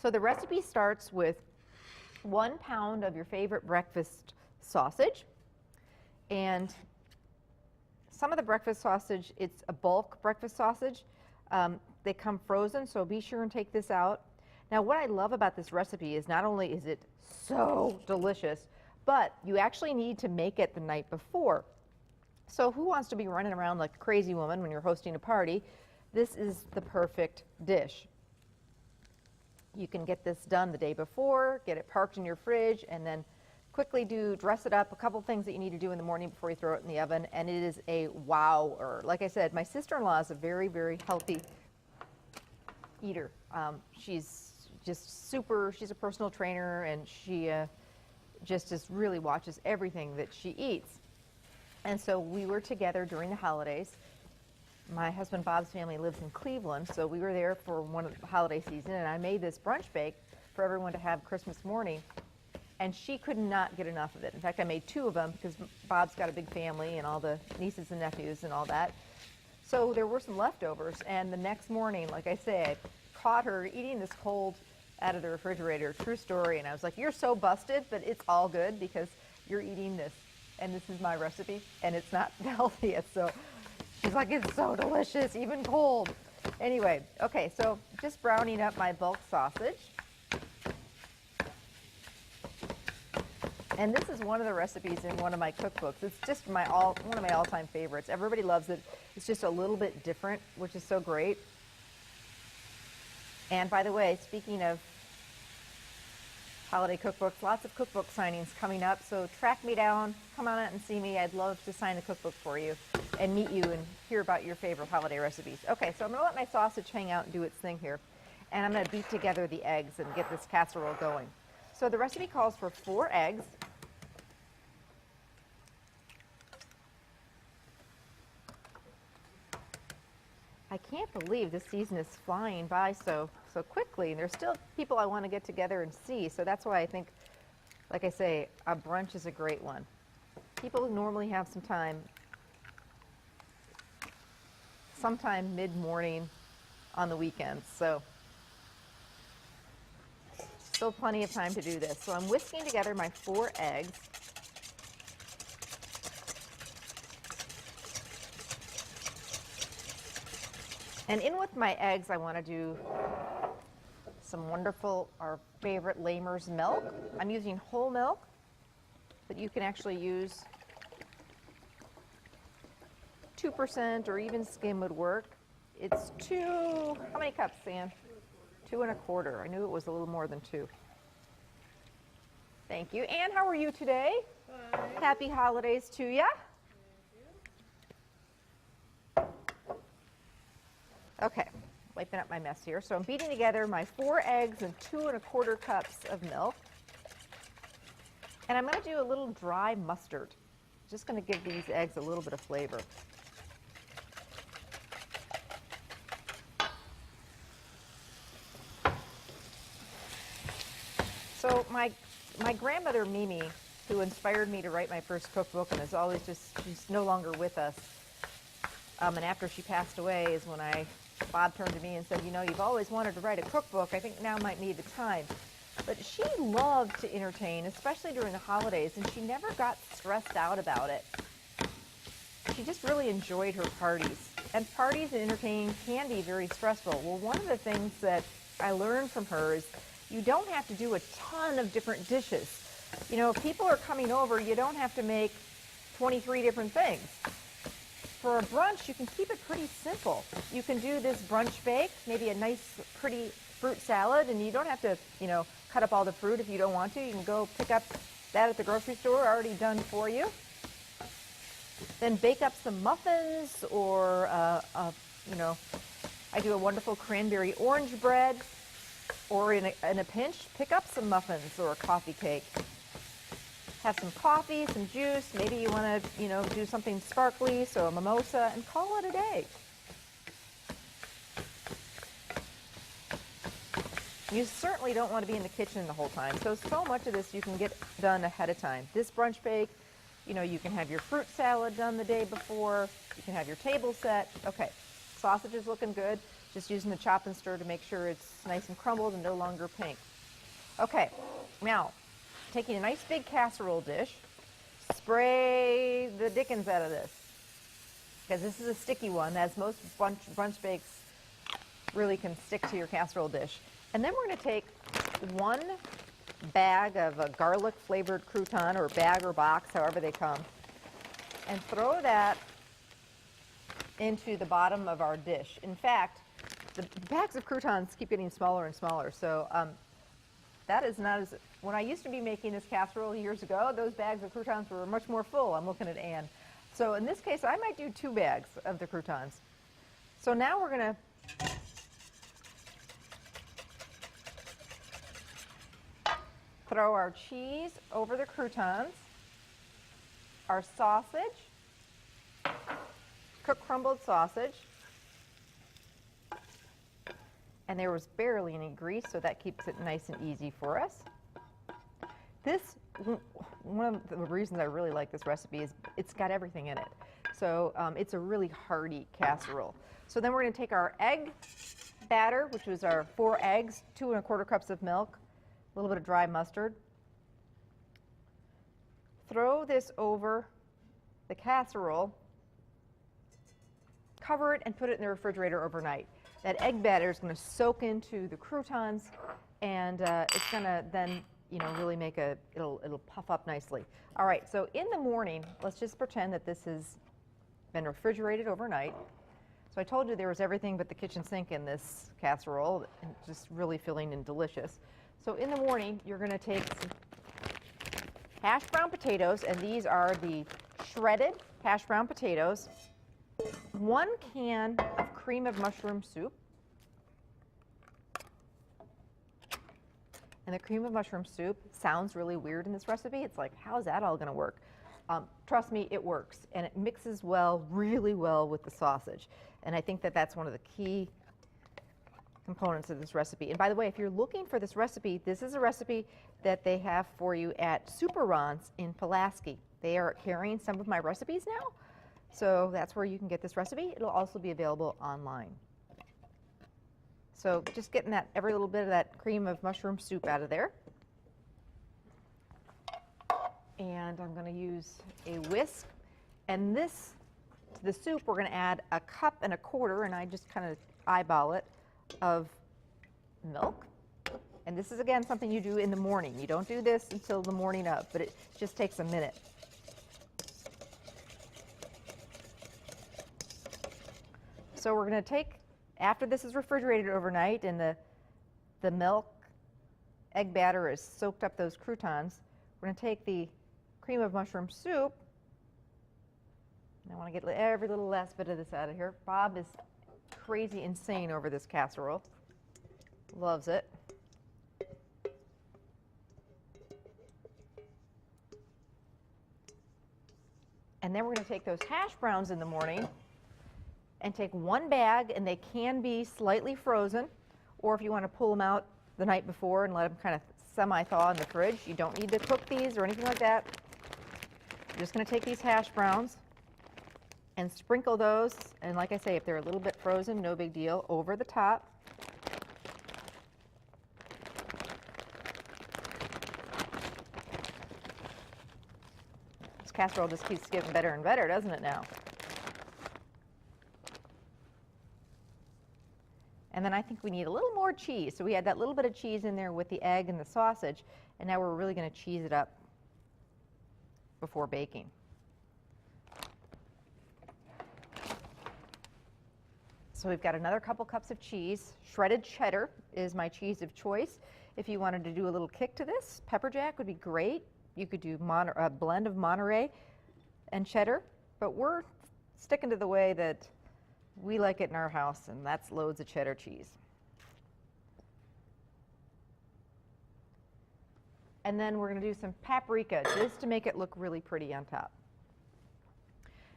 So the recipe starts with 1 pound of your favorite breakfast sausage. And some of the breakfast sausage, it's a bulk breakfast sausage. They come frozen, so be sure and take this out. Now, what I love about this recipe is not only is it so delicious, but you actually need to make it the night before. So who wants to be running around like a crazy woman when you're hosting a party? This is the perfect dish. You can get this done the day before, get it parked in your fridge, and then quickly dress it up. A couple things that you need to do in the morning before you throw it in the oven, and it is a wower. Like I said, my sister-in-law is a very, very healthy eater. She's just super, she's a personal trainer, and she just really watches everything that she eats. And so we were together during the holidays. My husband Bob's family lives in Cleveland, so we were there for one of the holiday season, and I made this brunch bake for everyone to have Christmas morning, and she could not get enough of it. In fact, I made 2 of them because Bob's got a big family and all the nieces and nephews and all that. So there were some leftovers, and the next morning, like I said, I caught her eating this cold out of the refrigerator. True story. And I was like, you're so busted, but it's all good because you're eating this, and this is my recipe, and it's not the healthiest. So she's like, it's so delicious, even cold. Anyway, okay, so just browning up my bulk sausage. And this is one of the recipes in one of my cookbooks. It's just one of my all-time favorites. Everybody loves it. It's just a little bit different, which is so great. And by the way, speaking of holiday cookbooks, lots of cookbook signings coming up. So track me down, come on out and see me. I'd love to sign a cookbook for you and meet you and hear about your favorite holiday recipes. Okay, so I'm going to let my sausage hang out and do its thing here. And I'm going to beat together the eggs and get this casserole going. So the recipe calls for 4 eggs. I can't believe this season is flying by so quickly, and there's still people I want to get together and see. So that's why I think, like I say, a brunch is a great one. People normally have some time, sometime mid-morning on the weekends. So still plenty of time to do this. So I'm whisking together my 4 eggs. And in with my eggs, I want to do some wonderful, our favorite Lamer's milk. I'm using whole milk, but you can actually use 2% or even skim would work. It's 2, how many cups, Sam? 2 1/4. I knew it was a little more than 2. Thank you. Ann, how are you today? Fine. Happy holidays to ya. Okay, wiping up my mess here. So I'm beating together my 4 eggs and 2 1/4 cups of milk. And I'm going to do a little dry mustard. Just going to give these eggs a little bit of flavor. So my grandmother Mimi, who inspired me to write my first cookbook and is always she's no longer with us. And after she passed away is when Bob turned to me and said, you know, you've always wanted to write a cookbook. I think now might be the time. But she loved to entertain, especially during the holidays, and she never got stressed out about it. She just really enjoyed her parties. And parties and entertaining can be very stressful. Well, one of the things that I learned from her is you don't have to do a ton of different dishes. You know, if people are coming over, you don't have to make 23 different things. For a brunch, you can keep it pretty simple. You can do this brunch bake, maybe a nice, pretty fruit salad, and you don't have to, you know, cut up all the fruit if you don't want to. You can go pick up that at the grocery store, already done for you. Then bake up some muffins, or, you know, I do a wonderful cranberry orange bread, or in a pinch, pick up some muffins or a coffee cake. Have some coffee, some juice, maybe you want to, you know, do something sparkly, so a mimosa, and call it a day. You certainly don't want to be in the kitchen the whole time, so much of this you can get done ahead of time. This brunch bake, you know, you can have your fruit salad done the day before, you can have your table set. Okay, sausage is looking good. Just using the chop and stir to make sure it's nice and crumbled and no longer pink. Okay, now taking a nice big casserole dish, spray the dickens out of this, because this is a sticky one, as most brunch bakes really can stick to your casserole dish. And then we're going to take 1 bag of a garlic flavored crouton, or bag or box, however they come, and throw that into the bottom of our dish. In fact, the bags of croutons keep getting smaller and smaller, so that is not as, when I used to be making this casserole years ago, those bags of croutons were much more full. I'm looking at Ann. So in this case, I might do 2 bags of the croutons. So now we're going to throw our cheese over the croutons, our sausage, cooked crumbled sausage, and there was barely any grease, so that keeps it nice and easy for us. This, one of the reasons I really like this recipe is it's got everything in it. So it's a really hearty casserole. So then we're going to take our egg batter, which was our 4 eggs, 2 1/4 cups of milk, a little bit of dry mustard. Throw this over the casserole, cover it, and put it in the refrigerator overnight. That egg batter is going to soak into the croutons, and it's going to then, you know, really make it'll puff up nicely. All right, so in the morning, let's just pretend that this has been refrigerated overnight. So I told you there was everything but the kitchen sink in this casserole, and just really filling and delicious. So in the morning, you're going to take some hashed brown potatoes, and these are the shredded hashed brown potatoes, 1 can of cream of mushroom soup, and the cream of mushroom soup sounds really weird in this recipe. It's like, how's that all going to work? Trust me, it works, and it mixes well, really well with the sausage. And I think that that's one of the key components of this recipe. And by the way, if you're looking for this recipe, this is a recipe that they have for you at Super Ron's in Pulaski. They are carrying some of my recipes now, so that's where you can get this recipe. It'll also be available online. So just getting that, every little bit of that cream of mushroom soup out of there. And I'm going to use a whisk. And this, to the soup, we're going to add 1 1/4 cups, and I just kind of eyeball it, of milk. And this is, again, something you do in the morning. You don't do this until the morning of, but it just takes a minute. So we're going to take, after this is refrigerated overnight and the milk, egg batter has soaked up those croutons, we're going to take the cream of mushroom soup, and I want to get every little last bit of this out of here. Bob is crazy insane over this casserole. Loves it. And then we're going to take those hash browns in the morning and take 1 bag, and they can be slightly frozen, or if you want to pull them out the night before and let them kind of semi-thaw in the fridge. You don't need to cook these or anything like that. You're just going to take these hash browns and sprinkle those, and like I say, if they're a little bit frozen, no big deal, over the top. This casserole just keeps getting better and better, doesn't it now? And then I think we need a little more cheese. So we had that little bit of cheese in there with the egg and the sausage, and now we're really going to cheese it up before baking. So we've got another couple cups of cheese. Shredded cheddar is my cheese of choice. If you wanted to do a little kick to this, pepper jack would be great. You could do a blend of Monterey and cheddar, but we're sticking to the way that we like it in our house, and that's loads of cheddar cheese. And then we're going to do some paprika just to make it look really pretty on top.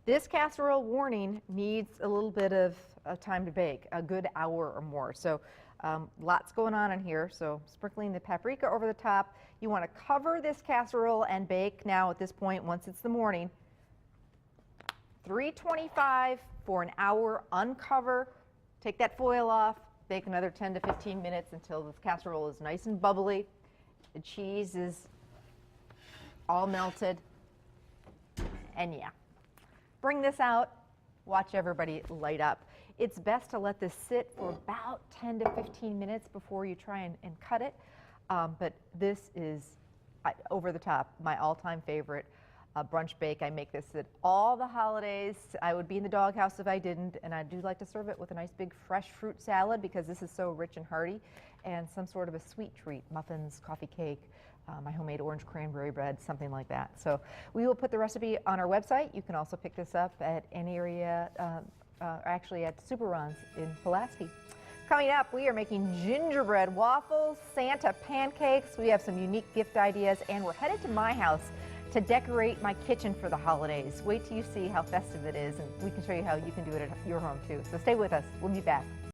This casserole, warning, needs a little bit of time to bake, a good hour or more. So lots going on in here. So sprinkling the paprika over the top. You want to cover this casserole and bake now at this point, once it's the morning, 325 for an hour. Uncover Take that foil off, bake another 10 to 15 minutes until this casserole is nice and bubbly. The cheese is all melted. And yeah, bring this out, watch everybody light up. It's best to let this sit for about 10 to 15 minutes before you try and cut it. But this is over the top, my all-time favorite brunch bake. I make this at all the holidays. I would be in the doghouse if I didn't, and I do like to serve it with a nice big fresh fruit salad because this is so rich and hearty, and some sort of a sweet treat, muffins, coffee cake, my homemade orange cranberry bread, something like that. So we will put the recipe on our website. You can also pick this up at any area, actually at Super Ron's in Pulaski. Coming up, we are making gingerbread waffles, Santa pancakes. We have some unique gift ideas, and we're headed to my house to decorate my kitchen for the holidays. Wait till you see how festive it is, and we can show you how you can do it at your home too. So stay with us. We'll be back.